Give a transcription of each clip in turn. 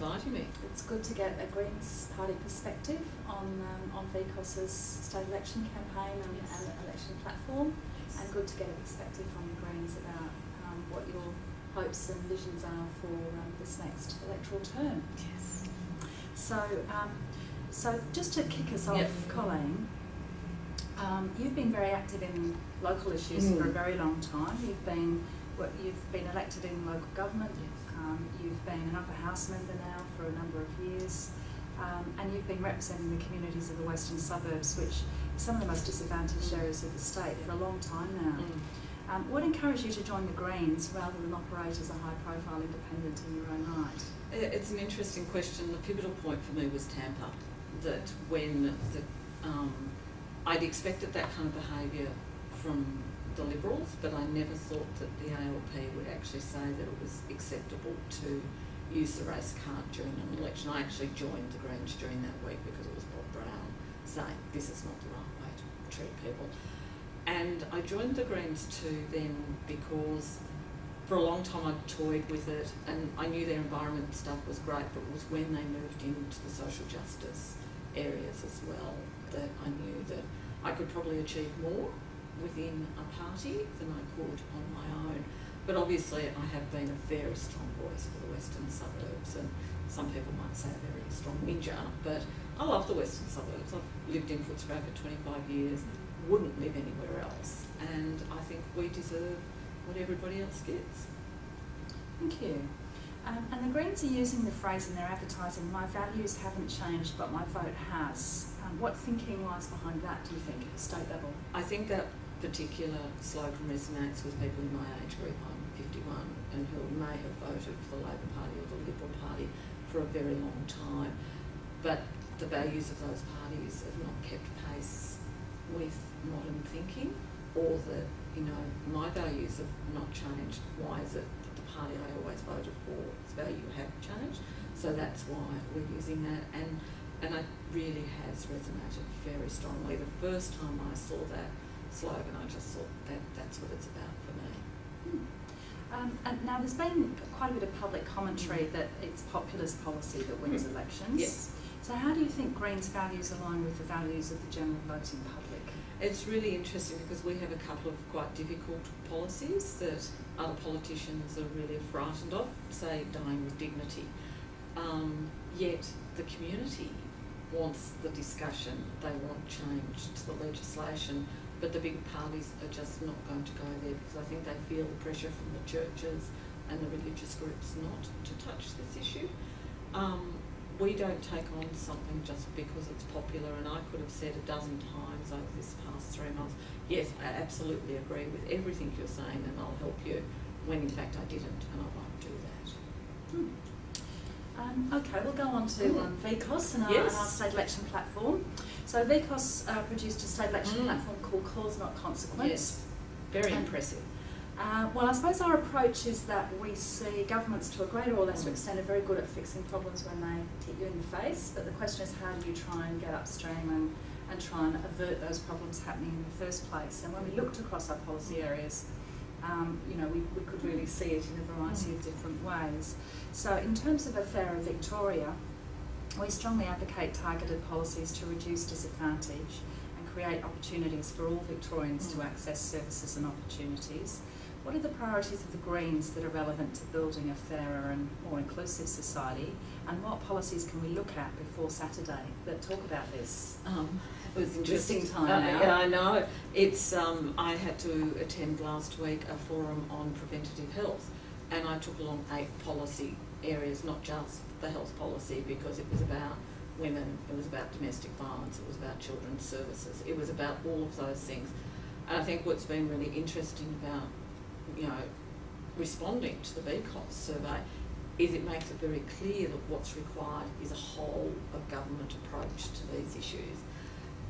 inviting me. It's good to get a Greens Party perspective on VCOSS's state election campaign and election platform, and good to get a perspective from the Greens about what your hopes and visions are for this next electoral term. Yes. So just to kick us off, Colleen, you've been very active in local issues for a very long time. You've been elected in local government. You've been an upper house member now for a number of years, and you've been representing the communities of the western suburbs, which are some of the most disadvantaged areas of the state for a long time now. What encouraged you to join the Greens rather than operate as a high-profile independent in your own right? It's an interesting question. The pivotal point for me was Tampa, that when I'd expected that kind of behaviour from the Liberals, but I never thought that the ALP would actually say that it was acceptable to use the race card during an election. I actually joined the Greens during that week because it was Bob Brown saying this is not the right way to treat people. And I joined the Greens too then because for a long time I'd toyed with it, and I knew their environment stuff was great, but it was when they moved into the social justice areas as well that I knew that I could probably achieve more within a party than I could on my own. But obviously I have been a very strong voice for the western suburbs, and some people might say a very strong ninja, but I love the western suburbs. I've lived in Footscray for 25 years, wouldn't live anywhere else, and I think we deserve what everybody else gets. Thank you. And the Greens are using the phrase in their advertising, "My values haven't changed, but my vote has." What thinking lies behind that, do you think, at the state level? I think that particular slogan resonates with people in my age group. I'm 51 and who may have voted for the Labor Party or the Liberal Party for a very long time, but the values of those parties have not kept pace with modern thinking, or that, you know, my values have not changed. Why is it that the party I always voted for, its value have changed? So that's why we're using that, and it really has resonated very strongly. The first time I saw that slogan, I just thought that's what it's about for me. And now there's been quite a bit of public commentary that it's populist policy that wins elections. Yes. So how do you think Greens' values align with the values of the general voting public? It's really interesting because we have a couple of quite difficult policies that other politicians are really frightened of, say dying with dignity. Yet the community wants the discussion, they want change to the legislation, but the big parties are just not going to go there because I think they feel the pressure from the churches and the religious groups not to touch this issue. We don't take on something just because it's popular, and I could have said a dozen times over this past 3 months, yes, I absolutely agree with everything you're saying and I'll help you, when in fact I didn't, and I won't do that. Okay, we'll go on to VCOSS and our state election platform. So VCOSS produced a state election platform called Cause Not Consequence. Yes, very impressive. Well, I suppose our approach is that we see governments to a greater or lesser extent are very good at fixing problems when they hit you in the face, but the question is how do you try and get upstream and try and avert those problems happening in the first place. And when we looked across our policy areas, you know, we could really see it in a variety of different ways. So in terms of a fairer Victoria, we strongly advocate targeted policies to reduce disadvantage and create opportunities for all Victorians to access services and opportunities. What are the priorities of the Greens that are relevant to building a fairer and more inclusive society, and what policies can we look at before Saturday that talk about this? It was interesting time now. Yeah, I know. It's I had to attend last week a forum on preventative health, and I took along 8 policy areas, not just the health policy, because it was about women, it was about domestic violence, it was about children's services, it was about all of those things. And I think what's been really interesting about, you know, responding to the VCOSS survey is it makes it very clear that what's required is a whole of government approach to these issues.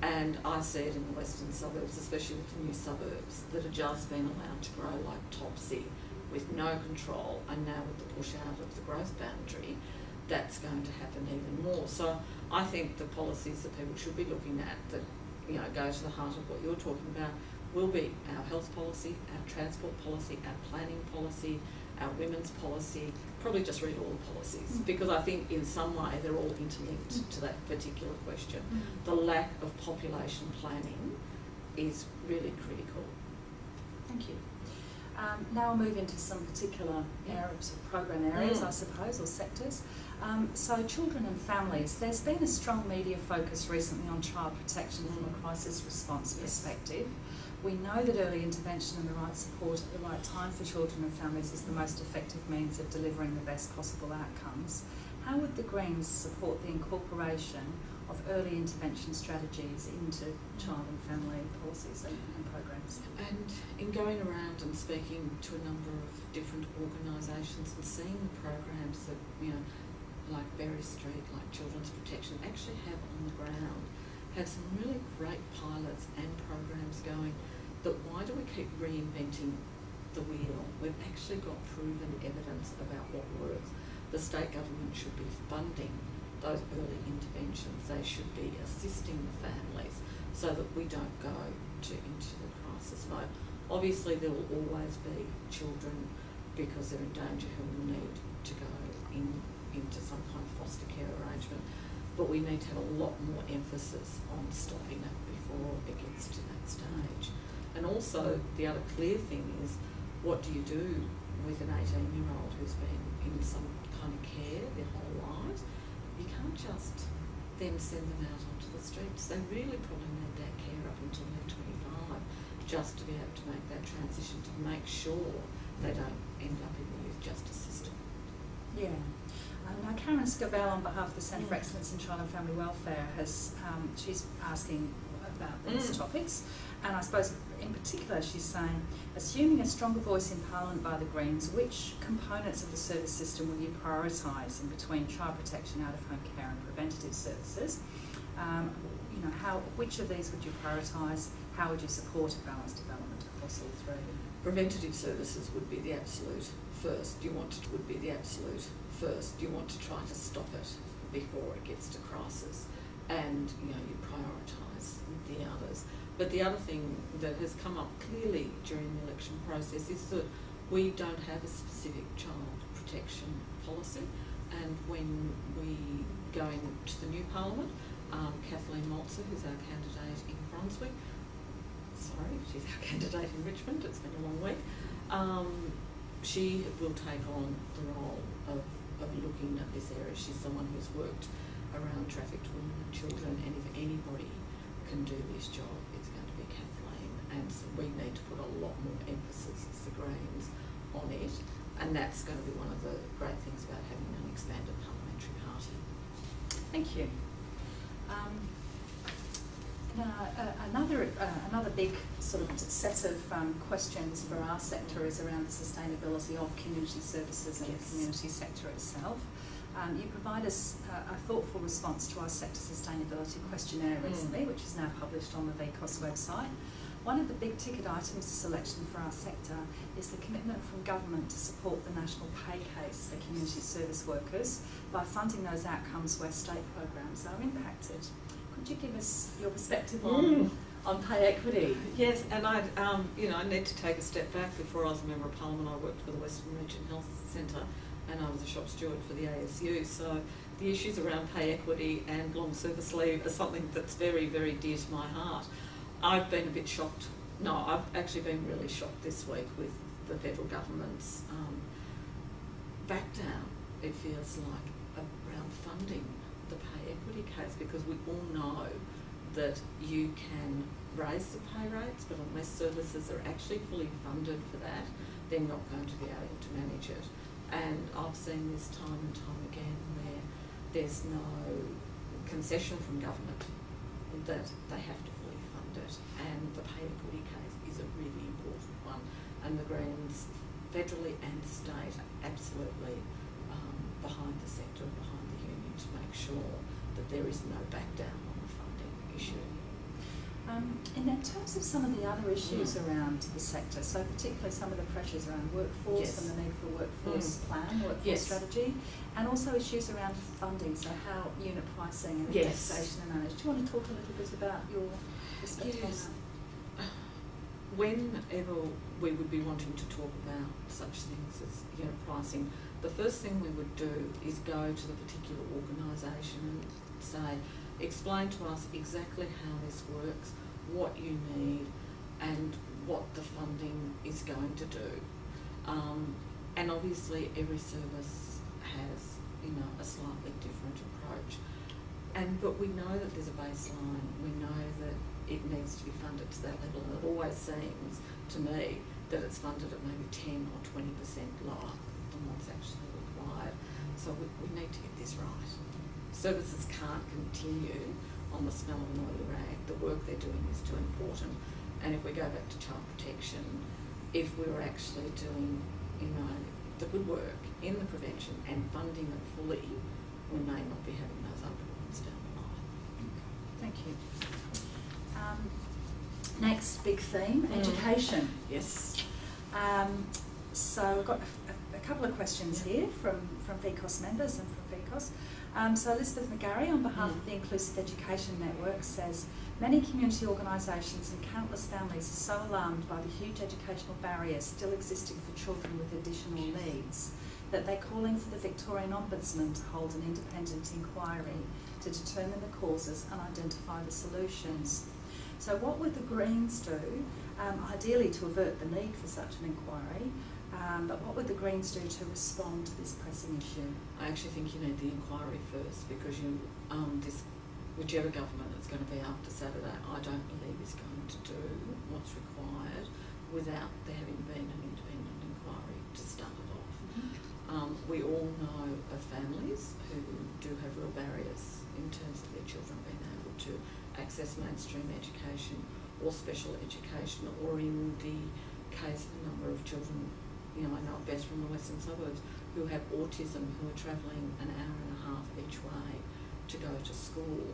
And I see it in the western suburbs, especially with the new suburbs, that are just being allowed to grow like Topsy with no control, and now with the push out of the growth boundary, that's going to happen even more. So I think the policies that people should be looking at that, you know, go to the heart of what you're talking about will be our health policy, our transport policy, our planning policy, our women's policy, probably just read all the policies, because I think in some way they're all interlinked to that particular question. The lack of population planning is really critical. Thank you. Now I'll move into some particular areas, program areas, I suppose, or sectors. So children and families, there's been a strong media focus recently on child protection from a crisis response perspective. We know that early intervention and the right support at the right time for children and families is the most effective means of delivering the best possible outcomes. How would the Greens support the incorporation of early intervention strategies into child and family policies and programs? And in going around and speaking to a number of different organisations and seeing the programs that, you know, like Berry Street, like Children's Protection, actually have on the ground, have some really great pilots and programs going, that why do we keep reinventing the wheel? We've actually got proven evidence about what works. The state government should be funding those early interventions. They should be assisting the families so that we don't go into the crisis mode. Obviously there will always be children, because they're in danger, who will need to go into some kind of foster care arrangement, but we need to have a lot more emphasis on stopping it before it gets to that stage. And also the other clear thing is, what do you do with an 18-year-old who's been in some kind of care their whole lives? You can't just then send them out onto the streets. They really probably need that care up until they're 25, just to be able to make that transition, to make sure they don't end up in the youth justice system. Yeah. Now Karen Scovell, on behalf of the Centre for Excellence in Child and Family Welfare, she's asking about these topics, and I suppose in particular she's saying, assuming a stronger voice in Parliament by the Greens, which components of the service system will you prioritise in between child protection, out-of-home care and preventative services? You know, which of these would you prioritise? How would you support a balanced development across all three? Preventative services would be the absolute first. You want to try to stop it before it gets to crisis, and you know, you prioritise the others. But the other thing that has come up clearly during the election process is that we don't have a specific child protection policy, and when we go into the new Parliament, Kathleen Maltzer, who's our candidate in Brunswick, she's our candidate in Richmond, it's been a long week, she will take on the role of looking at this area. She's someone who's worked around trafficked women and children, and if anybody can do this job, it's going to be Kathleen, and so we need to put a lot more emphasis as the Greens on it, and that's going to be one of the great things about having an expanded parliamentary party. Thank you. Another big sort of set of questions for our sector is around the sustainability of community services and the community sector itself. You provide us a thoughtful response to our sector sustainability questionnaire recently, which is now published on the VCOSS website. One of the big ticket items to selection for our sector is the commitment from government to support the national pay case for community service workers by funding those outcomes where state programs are impacted. Could you give us your perspective on pay equity? Yes, and I need to take a step back. Before I was a Member of Parliament, I worked for the Western Region Health Centre, and I was a shop steward for the ASU. So the issues around pay equity and long service leave are something that's very, very dear to my heart. I've been a bit shocked. No, I've actually been really shocked this week with the federal government's back down, it feels like, around funding the pay equity case, because we all know that you can raise the pay rates, but unless services are actually fully funded for that, they're not going to be able to manage it. And I've seen this time and time again where there's no concession from government that they have to fully fund it, and the pay equity case is a really important one, and the Greens, federally and state, are absolutely behind the sector, behind the union, to make sure that there is no back down on the funding issue. And in terms of some of the other issues around the sector, so particularly some of the pressures around workforce and the need for a workforce plan, workforce strategy, and also issues around funding, so how unit pricing and indexation are managed. Do you want to talk a little bit about your perspective on that? Whenever we would be wanting to talk about such things as unit pricing, the first thing we would do is go to the particular organisation and say, explain to us exactly how this works, what you need, and what the funding is going to do. And obviously every service has, a slightly different approach. But we know that there's a baseline, we know that it needs to be funded to that level, and it always seems to me that it's funded at maybe 10 or 20% lower than what's actually required. So we need to get this right. Services can't continue on the smell of an oily rag. The work they're doing is too important. And if we go back to child protection, if we were actually doing, the good work in the prevention and funding it fully, we may not be having those underlines down the line. Thank you. Next big theme, education. Yes. So we've got a couple of questions here from VCOSS members and from VCOSS. So Elizabeth McGarry, on behalf of the Inclusive Education Network, says, many community organisations and countless families are so alarmed by the huge educational barriers still existing for children with additional needs that they're calling for the Victorian Ombudsman to hold an independent inquiry to determine the causes and identify the solutions. So what would the Greens do, ideally to avert the need for such an inquiry, but what would the Greens do to respond to this pressing issue? I actually think you need the inquiry first, because whichever government it's going to be after Saturday, I don't believe is going to do what's required without there having been an independent inquiry to start it off. We all know of families who do have real barriers in terms of their children being able to access mainstream education or special education, or in the case of a number of children, I know best from the western suburbs, who have autism, who are travelling an hour and a half each way to go to school.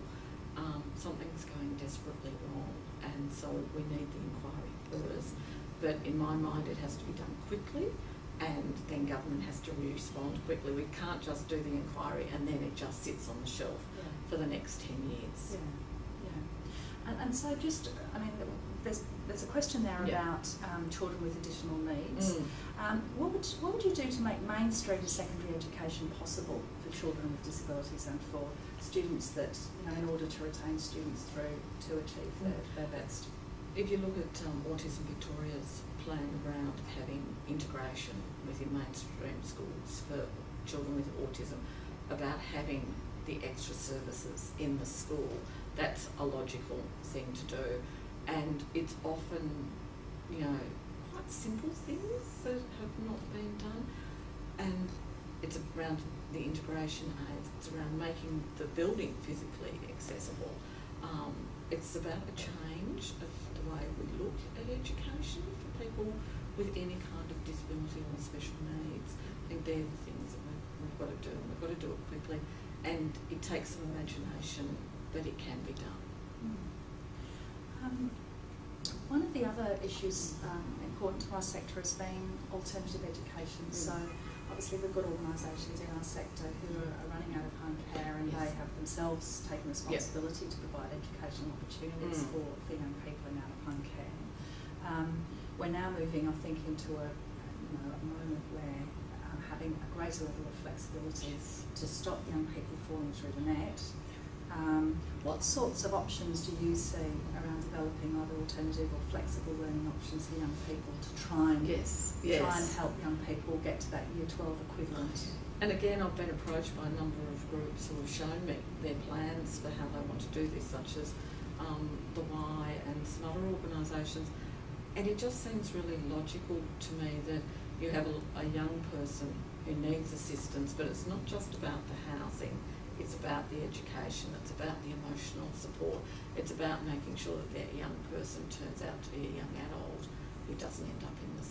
Something's going desperately wrong, and so we need the inquiry first. But in my mind, it has to be done quickly, and then government has to respond quickly. We can't just do the inquiry and then it just sits on the shelf for the next 10 years. And so just, there's a question there about children with additional needs. What would you do to make mainstream secondary education possible for children with disabilities and for students that, in order to retain students through to achieve their best? If you look at Autism Victoria's plan around having integration within mainstream schools for children with autism, about having the extra services in the school, that's a logical thing to do. And it's often, quite simple things that have not been done. And it's around the integration aids, it's around making the building physically accessible. It's about a change of the way we look at education for people with any kind of disability or special needs. I think they're the things that we've got to do, and we've got to do it quickly. And it takes some imagination, but it can be done. One of the other issues important to our sector has been alternative education. So obviously we've got organisations in our sector who are running out of home care, and they have themselves taken responsibility to provide educational opportunities for young people in out of home care. We're now moving, I think, into a moment where having a greater level of flexibility to stop young people falling through the net. What sorts of options do you see around developing either alternative or flexible learning options for young people to try and help young people get to that Year 12 equivalent? And again, I've been approached by a number of groups who have shown me their plans for how they want to do this, such as the Y and some other organisations. And it just seems really logical to me that you have a young person who needs assistance, but it's not just about the housing. It's about the education, it's about the emotional support, it's about making sure that that young person turns out to be a young adult who doesn't end up in the